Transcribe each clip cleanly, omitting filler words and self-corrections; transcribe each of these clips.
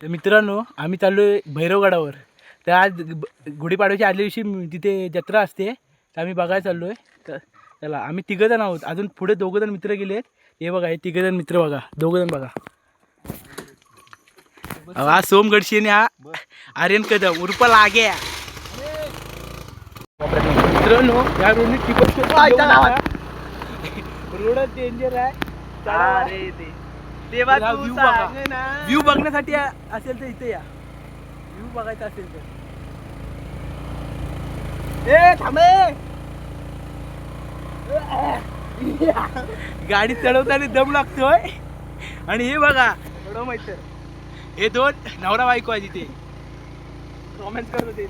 तर मित्रांनो आम्ही चाललोय भैरवगडावर. तर आज गुढीपाडव्याच्या आदल्या दिवशी तिथे जत्रा असते, तर आम्ही बघायला चाललोय. तर चला आम्ही तिघंजण आहोत, अजून पुढे दोघंजण मित्र गेलेत. हे बघा, हे तिघंजण मित्र बघा, दोघंजण बघा. हा सोमगडशी आणि हा आर्यन कदम उर्फ लागे. मित्रांनो या रोडने रोड डेंजर आहे. व्ह्यू बघण्यासाठी असेल तर इथे या. व्ह्यू बघायचा असेल तर गाडी चढवताना दम लागतोय. आणि हे बघा माहित, हे दोन नवरा बायको आहे तिथे रोमॅन्स करत होते.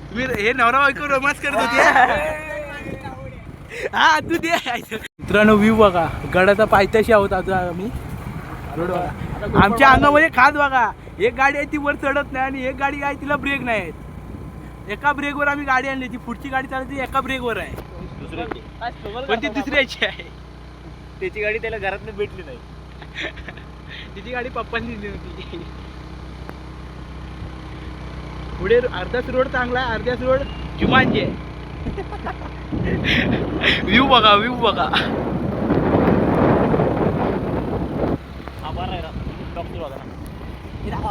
तुम्ही हे नवरा बायको रोमॅन्स करत होते. हा तू दे. मित्रांनो व्ह्यू बघा, गडाचा पायथ्याशी आहोत आता आम्ही. आमच्या अंगामध्ये खास बघा, एक गाडी आहे ती वर चढत नाही आणि एक गाडी आहे तिला ब्रेक नाही आहेत. एका ब्रेकवर आम्ही गाडी आणली, ती पुढची गाडी चालते एका ब्रेकवर आहे, पण ती दुसऱ्याची आहे. त्याची गाडी त्याला घरात भेटली नाही. तिची गाडी पप्पांनी दिली होती. पुढे अर्धाच रोड चांगला आहे, अर्ध्याच रोड जुमानची आहे. व्ह्यू बघा, व्ह्यू बघा.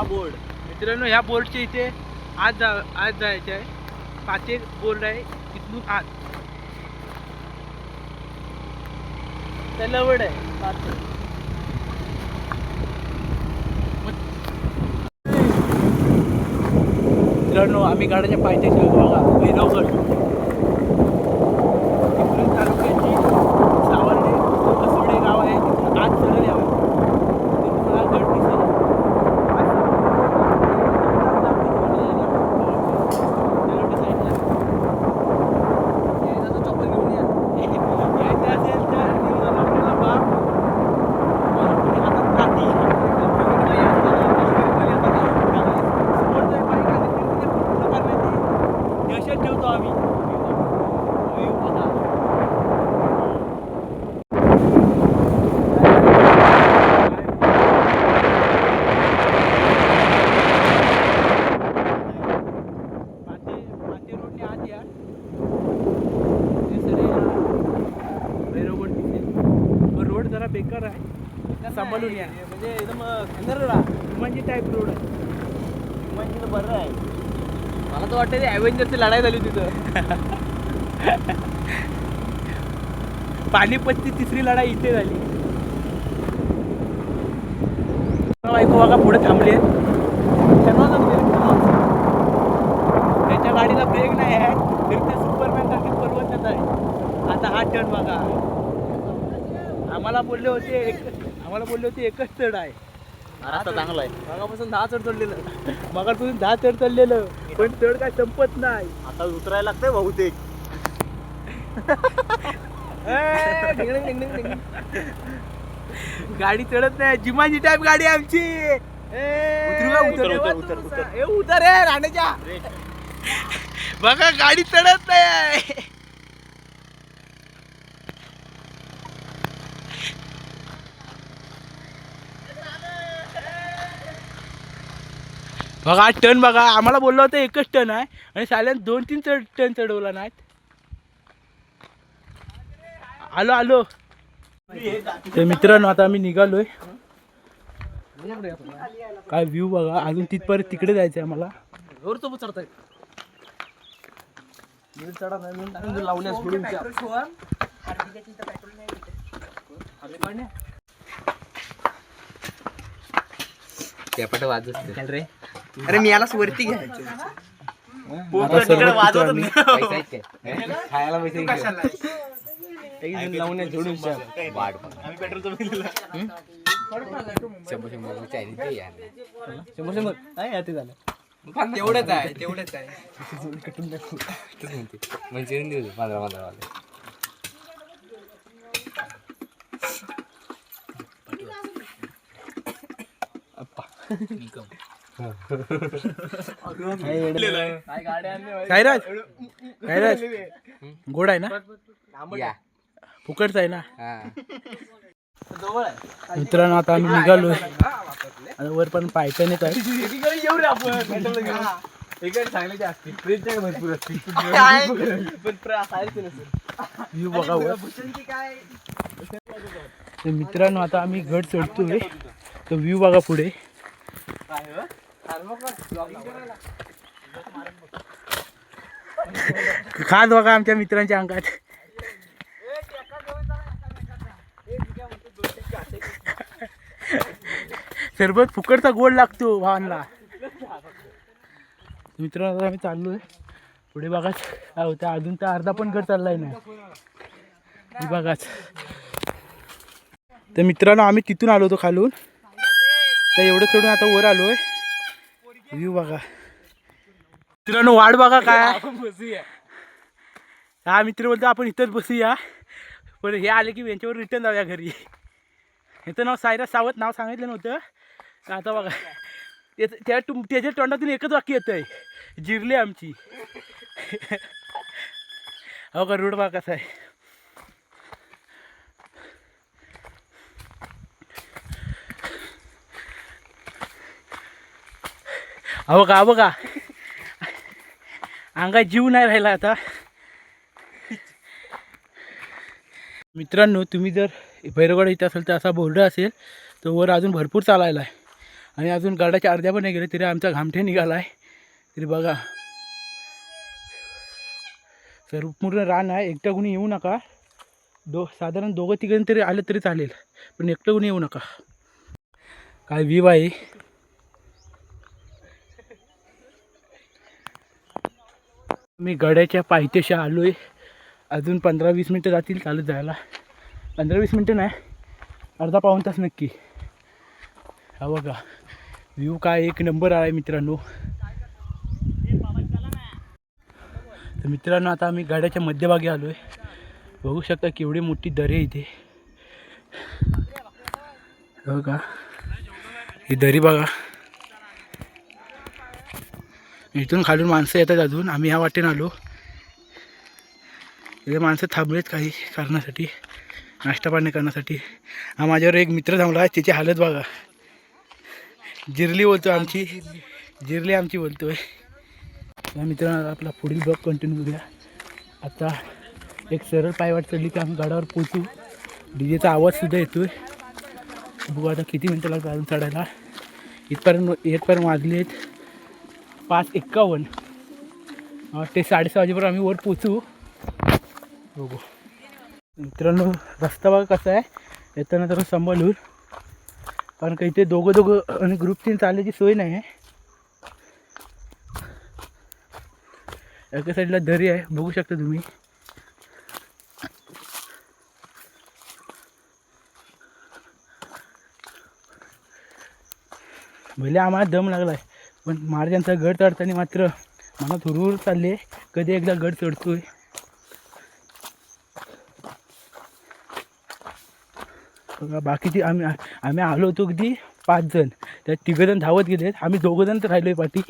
बोर्ड मित्रांनो ह्या बोर्डच्या इथे आज जायचं आहे. पाचेक बोर्ड आहे इथून आज त्याला वड आहे. मित्रांनो आम्ही गाड्याच्या पायथ्याशी होतो बघा, भैरवगड. चिपळूण तालुक्याची सावर्डे कसवडे गाव आहे, तिथून आज सरळ यावं. तिथून हा गड दिसेल. ठेवतो आम्ही. रोडने आत या, भैरवगड दिसेल. पण रोड जरा बेकार आहे, सांभाळून या. म्हणजे एकदम म्हणजे टाईप रोड आहे. म्हणजे बरं आहे. मला तर वाटतं ॲव्हेंजरची लढाई झाली तिथं. पानिपतची तिसरी लढाई इथे झाली. बायको बघा पुढे थांबले. त्याच्या गाडीला ब्रेक नाही आहे, तरी ते सुपरमॅन सारखी पळवत येत आहे. आता हा टर्न बघा. आम्हाला बोलले होते एकच चढ आहे. रस्ता चांगला आहे. मागापासून 10 चढ चढलेलं. मगापासून 10 चढ चढलेलं, पण चढ काय संपत नाही. आता उतरायला लागतंय बहुतेक. गाडी चढत नाही, जिमाची टाईप गाडी आहे आमची. उतर रे राण्याच्या. बघा गाडी चढत नाही. बघा टन बघा, आम्हाला बोललं होतं एकच टन आहे आणि साल्यान 2-3 टन चढवला नाहीत. आलो. तर मित्रांनो आता आम्ही निघालोय. काय व्ह्यू बघा, अजून तिथपर्यंत तिकडे जायचंय आम्हाला. तो चढताय लावण्यास वाजत रे. अरे मी याला वरती घ्यायचं. खायला लावण्या जोडून तेवढंच आहे. मंचुरियन देऊ 15 वाले. काय गोड आहे ना, फुकटच आहे ना. जवळ आहे. मित्रांनो आता आम्ही निघालोय. आता वर पण पायथ्यान येत आहे. एकीकडे येऊ रे आपण. एकीकडे चांगल्याच्या असतील. फ्रीजच्या भरपूर असतील. पण असायचं नसेल. व्ह्यू बघा वर. भूषणची काय तर मित्रांनो आता आम्ही गड चढतोय. तो व्ह्यू बघा पुढे. काय हो? ब्लॉगिंग करायला. खास बघा आमच्या मित्रांच्या अंगात. सरबत फुकटचा गोड लागतो भावांना. मित्रांनो आता आम्ही चाललोय पुढे. बघाच काय होतं. अजून तर अर्धा पण गड चाललाय नाही. बघाच. तर मित्रांनो आम्ही तिथून आलो होतो खालून. तर एवढं चढून आता वर आलोय. व्ह्यू बघा मित्रांनो. वाट बघा काय. हा मित्र बोलतो आपण इथंच बसूया. पण हे आले की यांच्यावर रिटर्न जाऊया घरी. ह्याचं नाव सायरस सावत नाव सांगितलं नव्हतं. आता बघा त्याच्या तोंडातून एकच वाक्य येतं आहे. जिरली आमची. हो का रोड बघा कसा आहे. अहो का बघा अंगात जीव नाही राहिला आता. मित्रांनो तुम्ही जर भैरवगड इथं असेल तर असा बोर्ड असेल तर वर अजून भरपूर चालायला आहे. आणि अजून गडाच्या अर्ध्या पण नाही गेले तरी आमचा घामठे निघाला आहे. तरी बघा सर्व पूर्ण रान आहे. एकटा कुणी येऊ नका. साधारण दोघं तिघं तरी आलं तरी चालेल. पण एकटं कुणी येऊ नका. काय व्ह्यू आहे. मी गडाच्या पायथ्याशी आलो आहे. अजून 15-20 मिनटं जातील चालत जायला. 15-20 मिनटं नाही अर्धा पाऊण तास नक्की. हा बघा व्ह्यू काय एक नंबर आहे मित्रांनो. तर मित्रांनो आता आम्ही गडाच्या मध्यभागी आलो आहे. बघू शकता केवढी मोठी दरी आहे इथे. बघा ही दरी बघा. इथून खालून माणसं येतात अजून. आम्ही ह्या वाटेने आलो. इथे माणसं थांबलेत काही कारणासाठी. नाश्ता पाणी करण्यासाठी. हा माझ्यावर एक मित्र थांबला आहे. त्याची हालत बघा. जिरली बोलतो आमची. जिरली आमची बोलतोय. या मित्रांनो आपला पुढील ब्लॉग कंटिन्यू करूया. आता एक सरळ पायवाट चढली की आम्ही गडावर पोचू. डीजेचा आवाजसुद्धा येतोय. बघू आता किती मिनटं लागतात अजून चढायला. इथपर्यंत वाजले आहेत 5:51. ते 6:30 वाजेपर्यंत आम्ही वर पोचू. बघू मित्रांनो रस्ता बघा कसा आहे. येताना तर सांभाळून. कारण काही ते दोघं आणि ग्रुपची चालण्याची सोय नाही आहे. एका साईडला दरी आहे बघू शकता तुम्ही. भले आम्हाला दम लागला आहे पण महाराजांचा गड चढताना मात्र मनात हुरहुर चालले. कधी एकदा गड चढतोय. बघा बाकीची आम्ही आलो होतो कधी 5 जण. त्यात 3 जण धावत गेलेत. आम्ही 2 जण तर राहिलो आहे पाठी.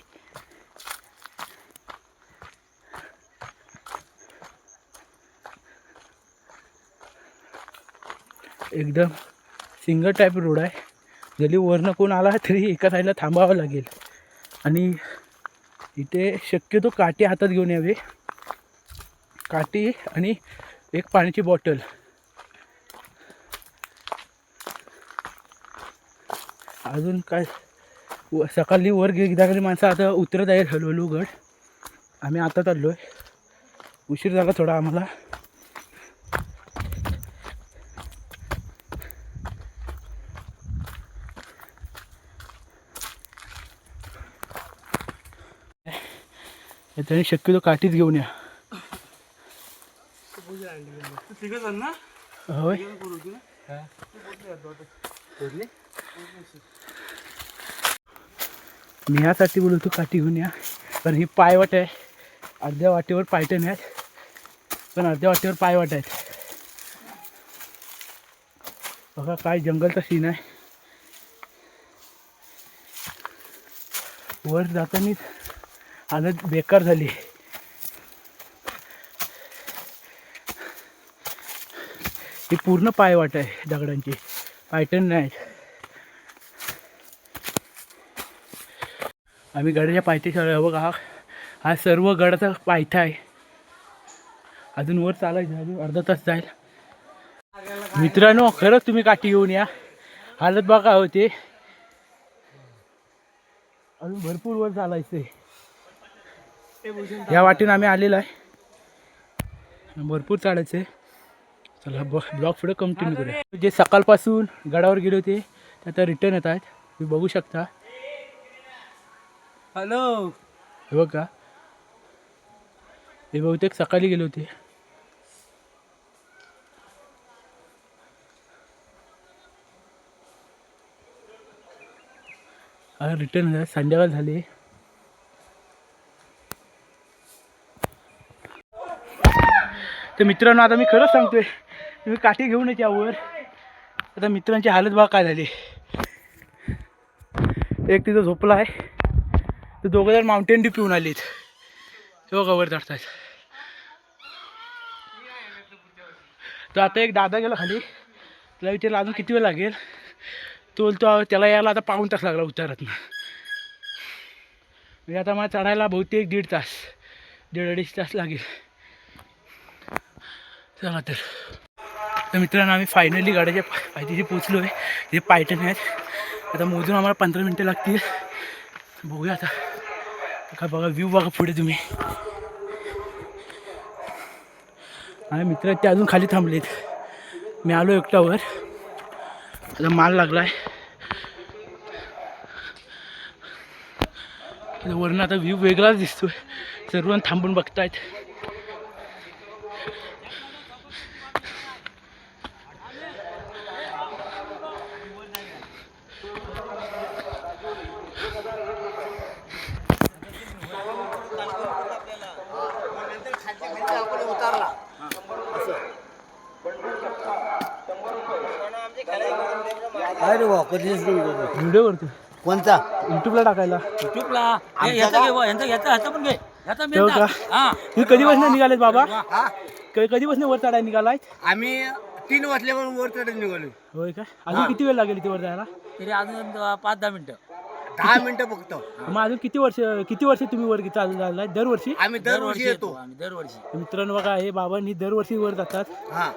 एकदम सिंगल टाईप रोड आहे. जरी वरनं कोण आला तरी एका साईडला थांबावं लागेल. आणि इथे शक्यतो काठी हातात घेऊन यावे. काठी आणि एक पाण्याची बॉटल. अजून काय सकाळी वर गेली माणसं आता उतरत आहे हळूहळू गड. आम्ही आता चाललो आहे. उशीर झाला थोडा आम्हाला. त्याने शक्यतो काठीच घेऊन या. होय मी ह्यासाठी बोलतो काठी घेऊन या. पण ही पायवाट आहे. अर्ध्या वाटेवर पायथ्यान आहेत पण अर्ध्या वाटेवर पायवाट आहेत. बघा काय जंगलचा सीन आहे. वर जातानीच हालत बेकार झाली. ही पूर्ण पायवाट आहे दगडांची. पायटन नाही. आम्ही गडाच्या पायथ्याशी आलो. बघा हा सर्व गडाचा पायथा आहे. अजून वर चालायचं, अजून अर्धा तास जाईल. मित्रांनो खरंच तुम्ही काठी घेऊन या. हालत बघा होते, अजून भरपूर वर चालायचं आहे. या वाटेने आम्ही आलेलो आहे, भरपूर चढायचं आहे. चला ब्लॉग पुढे कंटिन्यू करूया. जे सकाळपासून गडावर गेले होते ते आता रिटर्न येत आहेत. तुम्ही बघू शकता. हॅलो. हे बघा, हे बहुतेक सकाळी गेले होते. रिटर्न संध्याकाळ झाली. तर मित्रांनो आता मी खरंच सांगतोय, तुम्ही काठी घेऊन येते यावर. आता मित्रांची हालत बघा काय झाली. एक तिथं झोपला आहे, तर दोघं जण माउंटेन ड्यू पिऊन आलीत. तेव्हा कवर चढतात. तर आता एक दादा गेला खाली, त्याला विचारलं अजून किती वेळ लागेल. तो त्याला यायला आता पाऊण तास लागला उतारातनं. म्हणजे आता मला चढायला बहुतेक 1.5 तास, 1.5-2.5 तास लागेल. चला तर मित्रांनो आम्ही फायनली गाड्याच्या पायथ्याशी पोचलो आहे. हे पायथ्याने आहेत. आता मोजून आम्हाला 15 मिनटं लागतील. बघूया आता काय. बघा व्ह्यू बघा पुढे तुम्ही. आणि मित्र ते अजून खाली थांबलेत. मी आलो एकटावर. आता माल लागला आहे. वरनं आता व्ह्यू वेगळाच दिसतोय. सर्व थांबून बघतायत. अरे वा, कधीच व्हिडिओ करतो. कोणता? युट्यूबला टाकायला. युट्यूबला ह्याचा पण घे. ह्याचा तेव्हा का तुम्ही कधीपासून निघालेत बाबा? कधीपासून वर चढायला निघालाय? आम्ही 3 वाजल्यावर वर चढत निघालो. होय का? अजून किती वेळ लागेल इथे वर जायला? तरी अजून 5-10 मिनिटं. 10 मिनिटं फक्त. मग अजून किती वर्ष तुम्ही वर चालू झालाय? दरवर्षी? आम्ही दरवर्षी येतो. आम्ही दरवर्षी. मित्रांनो बघा, हे बाबांनी दरवर्षी वर जातात. हा,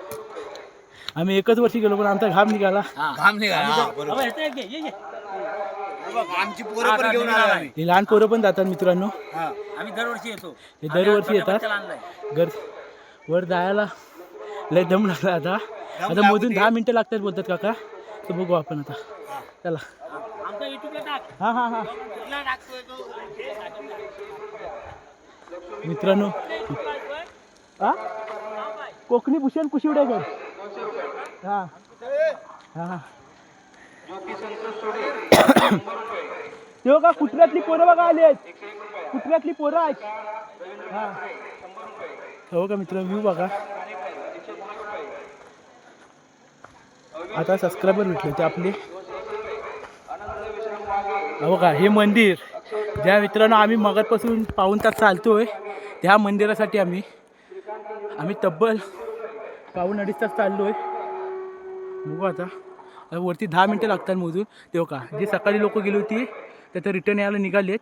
आम्ही एकच वर्षी गेलो पण आमचा घाम निघाला. घाम निघाला. बाबा, ह्याचा घे, ये. आमची पोरं पण घेऊन आलो आम्ही. हे लहान पोरं पण जातात मित्रांनो. हा. आम्ही दरवर्षी येतो. हे दरवर्षी येतात. बच्चाला आणलाय. वर जायला लय दम लागला. आता मोजून 10 मिनिटं लागतात बोलतात काका. तर बघू आपण आता. चला. आमचा युट्यूबला टाक. हा कुठला टाकतोय तो? मित्रांनो कोकणी भूषण कुशिवडेकर. हा हा तेव्हा का कुठल्यातली पोरं बघा आली आहेत. कुठल्यातली पोरं आहेत. हा हो का मित्र, व्ह्यू बघा. आता सबस्क्रायबर भेटले ते आपले. हो का, हे मंदिर ज्या मित्रांनो आम्ही मगापासून पाऊण तास चालतोय, त्या मंदिरासाठी आम्ही तब्बल 2.5 तास चाललोय. बघू आता वरती 10 मिनटं लागतात मोजून. तेव्हा का जे सकाळी लोक गेली होती तर रिटर्न यायला निघालेत.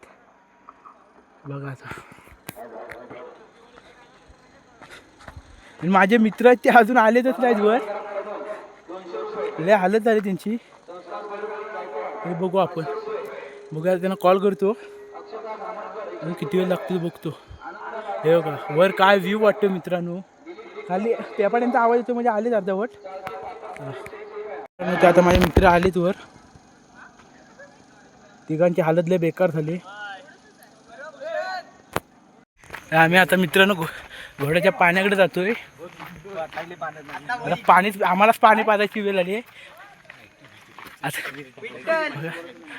बघा आता. आणि माझे मित्र आहेत ते अजून आलेतच नाहीत वर. लय हालत झाली त्यांची. हे बघू आपण. बघूया, त्यांना कॉल करतो आणि किती वेळ लागतो बघतो. हे बघा वर काय व्ह्यू वाटतो मित्रांनो. खाली पेपाड्यांचा आवाज येतो म्हणजे आलेच अर्धवट. ते आता माझे मित्र आलेत वर. तिघांची हालत लय बेकार झाली. आम्ही आता मित्रांनो घोड्याच्या पाण्याकडे जातोय. आता पाणीच आम्हालाच पाणी पाजायची वेळ आली.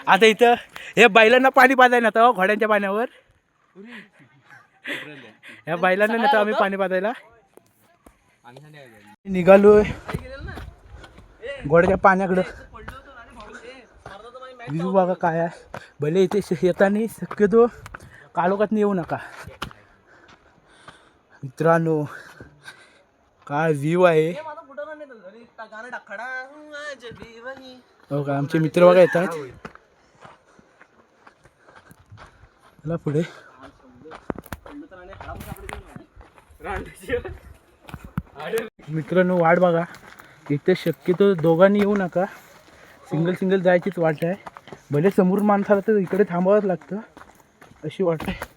आता इथं हे बैलांना पाणी पाजायला नव्हतं घोड्यांच्या पाण्यावर. ह्या बैलांना नव्हतं आम्ही पाणी पाजायला. निघालोय घोड्याच्या पाण्याकडं. व्ह्यू बघा काय आहे. भले इथे येताना शक्यतो काळोखात येऊ नका मित्रांनो. काय व्ह्यू आहे. हो का आमचे मित्र बघा येतात. चला पुढे. मित्रांनो वाट बघा, इथे शक्यतो दोघांनी येऊ नका, सिंगल सिंगल जायचीच वाट आहे. भले समोर माणसाला तर इकडे थांबावंच लागतं अशी वाट आहे.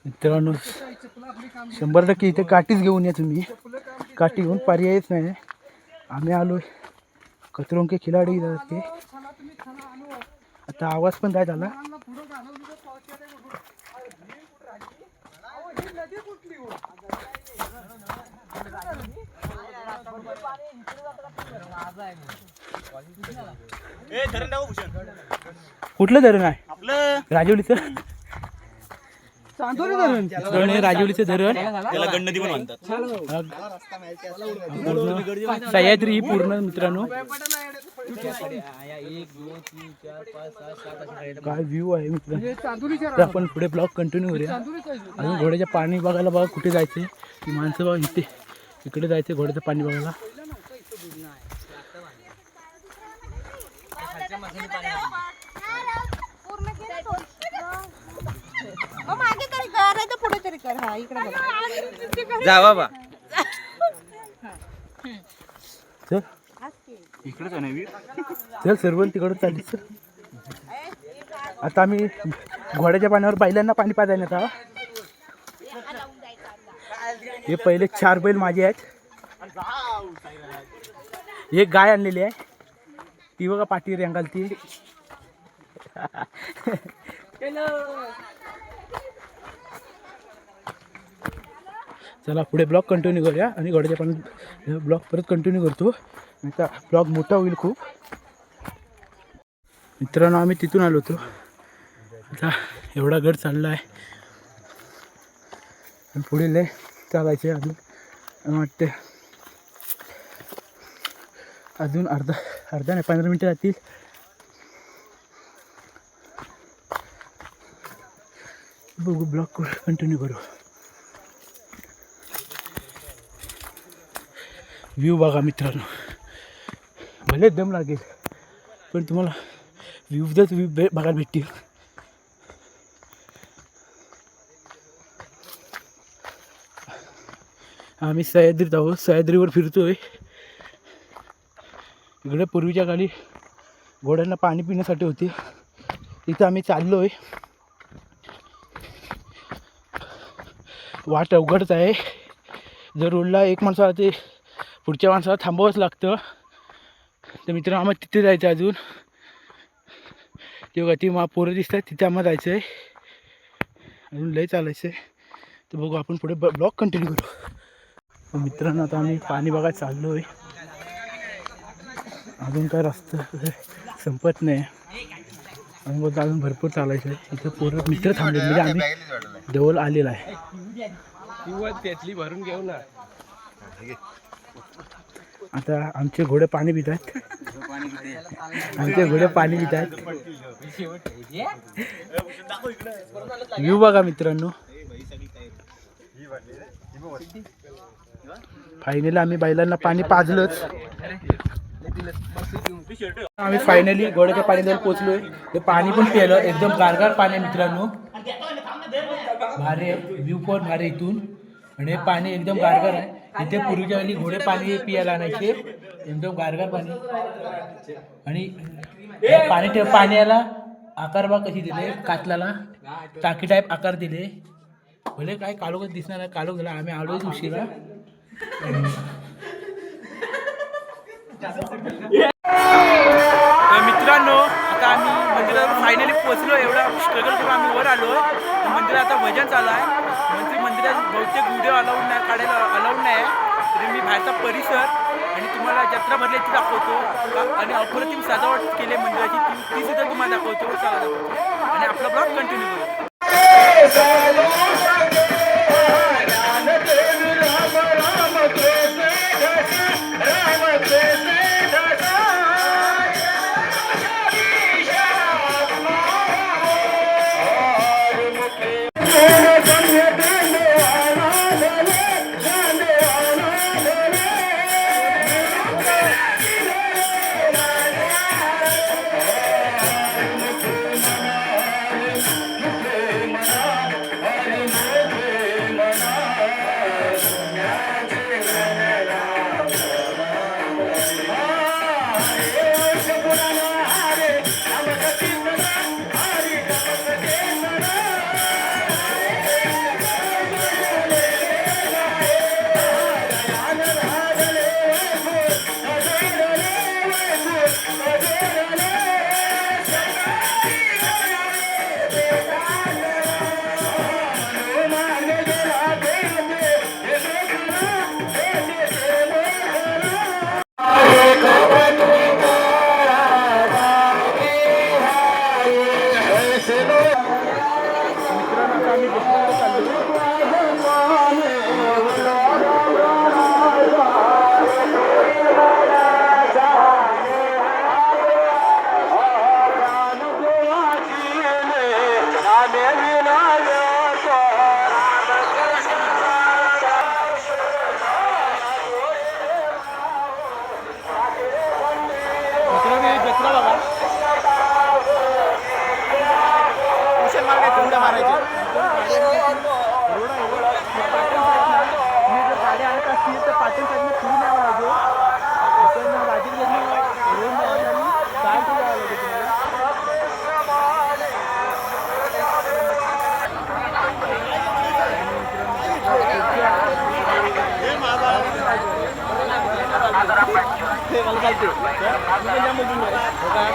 मित्रांनो 100% इथे काठीच घेऊन या तुम्ही. काठी घेऊन पर्यायच नाही. आम्ही आलोय कचरों के खिलाडी ते. आता आवाज पण काय झाला. कुठलं धरण आहे आपलं? राजवलीचं धरण आहे. राजवलीचं धरण त्याला गणपती पण म्हणतात. सह्याद्री ही पूर्ण मित्रांनो काय व्ह्यू आहे मित्रांनो. तर आपण पुढे ब्लॉग कंटिन्यू करूया. अजून घोड्याच्या पाणी बघायला बघा कुठे जायचे. ती माणसं बघा इथे इकडे जायचे घोड्याचं पाणी बघायला. जा बाबा चल इकडेच आहे ना. चल सर्व तिकडं चालली. सर आता आम्ही घोड्याच्या पाण्यावर बैलांना पाणी पाजायला आता. हे पहिले 4 बैल माझे आहेत. एक गाय आणलेली आहे ती बघा पाठी रेंगाल ती. चला पुढे ब्लॉग कंटिन्यू करूया आणि घोड्याच्या पाणी ब्लॉग परत कंटिन्यू करतो. आता ब्लॉग मोठा होईल खूप. मित्रांनो आम्ही तिथून आलो होतो. आता एवढा गड चालला आहे आणि पुढे लय चालायचे अजून. वाटते अजून अर्धा नाही 15 मिनटं जातील. बघू ब्लॉग कंटिन्यू करू. व्ह्यू बघा मित्रांनो. भले दम लागेल पण तुम्हाला व्ह्यूजच व्ह्यू बघायला भेटतील. आम्ही सह्याद्रीत आहोत. सह्याद्रीवर फिरतोय. इकडे पूर्वीच्या काळी घोड्यांना पाणी पिण्यासाठी होते. तिथं आम्ही चाललोय. वाट अवघडच आहे. जर रोडला एक माणसाला ते पुढच्या माणसाला थांबावंच लागतं. तर मित्रांनो आम्हाला तिथे जायचं अजून. तेव्हा ती पोरं दिसतात तिथे आम्हाला जायचं आहे. अजून लय चालायचं आहे. तर बघू आपण पुढे ब्लॉग कंटिन्यू करू. मित्रांनो आता आम्ही पाणी बघायला चाललो आहे. अजून काय रस्ता संपत नाही. अजून भरपूर चालायचं आहे. इथं पोरं मित्र थांबले म्हणजे आम्ही जवळ आलेला आहे. त्यातली भरून घेऊ ना. आता आमचे घोडे पाणी पित आहेत. आमचे घोडे पाणी पित आहेत. व्ह्यू बघा मित्रांनो. फायनली आम्ही बैलांना पाणी पाजलंच. आम्ही फायनली घोड्याच्या पाण्याजवळ पोचलोय. ते पाणी पण पिलं. एकदम गारगार पाणी आहे मित्रांनो. भारी आहे. व्ह्यू पण भारी इथून. आणि हे पाणी एकदम गारगार आहे. इथे पूर्वीच्या वेळी घोडे पाणी पियाला आणायचे. एकदम गारगार पाणी. आणि पाण्याला आकार बघ कशी दिले. कातलाला टाकी टाईप आकार दिले. भले काय काळोख दिसणार आहे. काळोख झाला. आम्ही आलोच उशिरा. मित्रांनो आता आम्ही मंदिरावर फायनली पोहोचलो. एवढा स्ट्रगल करून आम्ही वर आलो. मंदिरात आता भजन चालू आहे. मंदिरात बहुतेक व्हिडिओ अलाउड नाही काढायला अलाउड नाही. तरी मी बाहेरचा परिसर आणि तुम्हाला जत्रा भरल्याची दाखवतो. आणि अप्रतिम सजावट केली मंदिराची ती सुद्धा तुम्हाला दाखवतो. आणि आपला ब्लॉग कंटिन्यू करू.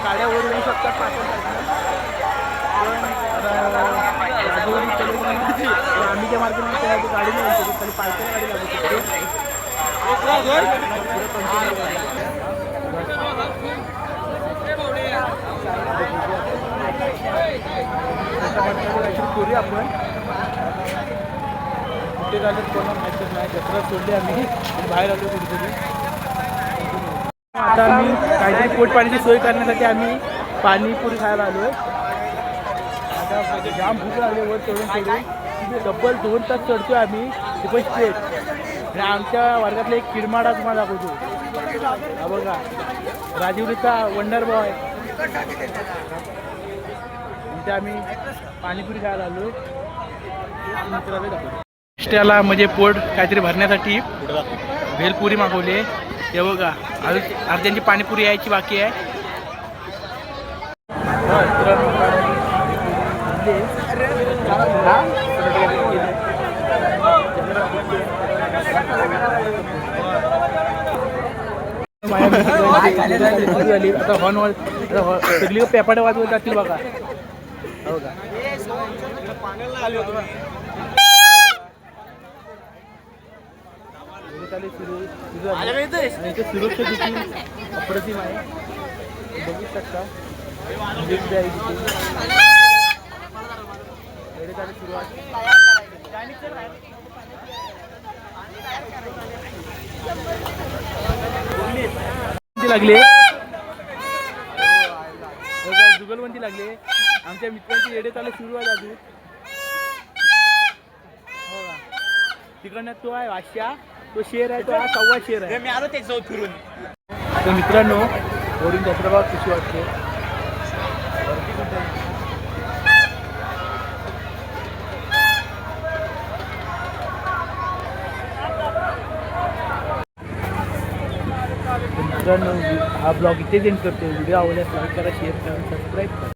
गाड्या वर येऊ शकतात आम्ही ज्या मार्केटमध्ये गाडी नाही येऊ शकत, खाली पायथ्याला गाडी लागू शकते. करूया आपण कुठे झालं कोणा माहिती नाही. जत्रा सोडली आम्ही बाहेर आलो कुठेतरी. आता आम्ही काहीतरी पोट पाण्याची सोय करण्यासाठी आम्ही पाणीपुरी खायला आलो आहे. आता जाम भूक लागली वर चढून तिथे तब्बल 2 तास चढतो आहे आम्ही तिथे स्ट्रेट. आणि आमच्या वर्गातला एक किरमाडा तुम्हाला दाखवतो. हा बघा राजीवरीचा वंडर बॉय. तिथे आम्ही पाणीपुरी खायला आलो. त्याला म्हणजे पोट काहीतरी भरण्यासाठी भेलपुरी मागवली आहे. हे बघा अर्ध्यांची पाणीपुरी यायची बाकी आहे. आता हॉर्न सगळी पेपाड्या वाजवत जातील बघा. हो का सुरक्षा देखील अप्रतिम आहे. बघू शकता सुरुवात लागली जुगलबंदी लागली. आमच्या मित्रांची रेडे चालू सुरू आहे अजून. हो का तिकडनं तो आहे वाश्या, तो शेर आहे, तो हा 1.25 शेर आहे. मी आलो ते जाऊ फिरून. तर मित्रांनो वरून जत्रा बघा कशी वाटते. मित्रांनो हा ब्लॉग इथेच एंड करतो. व्हिडिओ आवडल्यास लाईक करा, शेअर करा, सबस्क्राईब करा.